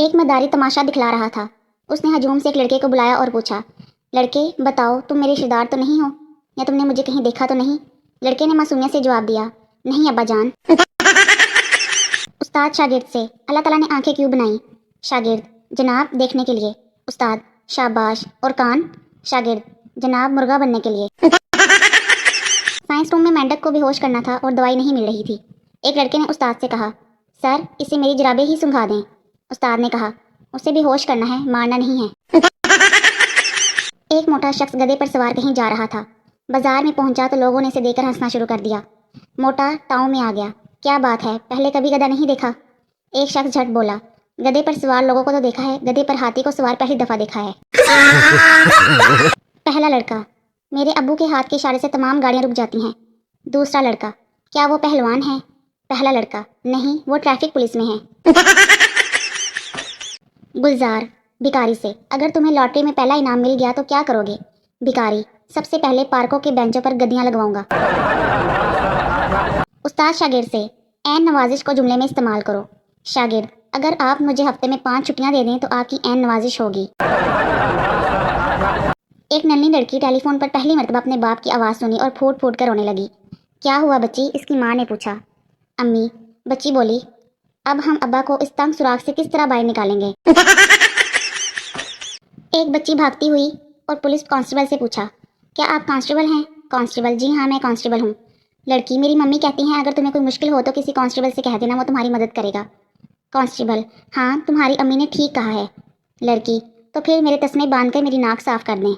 ایک مداری تماشا دکھلا رہا تھا۔ اس نے ہجوم سے ایک لڑکے کو بلایا اور پوچھا، لڑکے بتاؤ تم میرے رشتہ دار تو نہیں ہو، یا تم نے مجھے کہیں دیکھا تو نہیں؟ لڑکے نے معصومیت سے جواب دیا، نہیں ابا جان۔ استاد شاگرد سے، اللہ تعالیٰ نے آنکھیں کیوں بنائی؟ شاگرد، جناب دیکھنے کے لیے۔ استاد، شاباش۔ اور کان؟ شاگرد، جناب مرغا بننے کے لیے۔ سائنس روم میں مینڈک کو بے ہوش کرنا تھا اور دوائی نہیں مل رہی تھی۔ ایک لڑکے نے استاد سے کہا، سر اسے میری جرابیں ہی سنگھا دیں۔ استاد نے کہا، اسے بے ہوش کرنا ہے، مارنا نہیں ہے۔ ایک موٹا شخص گدھے پر سوار کہیں جا رہا تھا۔ بازار میں پہنچا تو لوگوں نے اسے دیکھ کر ہنسنا شروع کر دیا۔ موٹا ٹاؤں میں آ گیا، کیا بات ہے، پہلے کبھی گدھا نہیں دیکھا؟ ایک شخص جھٹ بولا، گدھے پر سوار لوگوں کو تو دیکھا ہے، گدھے پر ہاتھی کو سوار پہلی دفعہ دیکھا ہے۔ پہلا لڑکا، میرے ابو کے ہاتھ کے اشارے سے تمام گاڑیاں رک جاتی ہیں۔ دوسرا لڑکا، کیا وہ پہلوان ہے؟ پہلا لڑکا، نہیں وہ ٹریفک پولیس میں ہے۔ گلزار، بھکاری سے، اگر تمہیں لاٹری میں پہلا انعام مل گیا تو کیا کرو گے؟ بھکاری، سب سے پہلے پارکوں کے بینچوں پر گدیاں لگواؤں گا۔ استاد شاگرد سے، عین نوازش کو جملے میں استعمال کرو۔ شاگرد، اگر آپ مجھے ہفتے میں 5 چھٹیاں دے دیں تو آپ کی عین نوازش ہوگی۔ ایک ننھی لڑکی ٹیلی فون پر پہلی مرتبہ اپنے باپ کی آواز سنی اور پھوٹ پھوٹ کر رونے لگی۔ کیا ہوا بچی؟ اس کی ماں نے پوچھا۔ امی، بچی بولی، اب ہم ابا کو اس تنگ سوراخ سے کس طرح باہر نکالیں گے؟ ایک بچی بھاگتی ہوئی اور پولیس کانسٹیبل سے پوچھا، کیا آپ کانسٹیبل ہیں؟ کانسٹیبل، جی ہاں میں کانسٹیبل ہوں۔ لڑکی، میری ممی کہتی ہیں اگر تمہیں کوئی مشکل ہو تو کسی کانسٹیبل سے کہہ دینا، وہ تمہاری مدد کرے گا۔ کانسٹیبل، ہاں تمہاری امی نے ٹھیک کہا ہے۔ لڑکی، تو پھر میرے تسمے باندھ کر میری ناک صاف کر دیں۔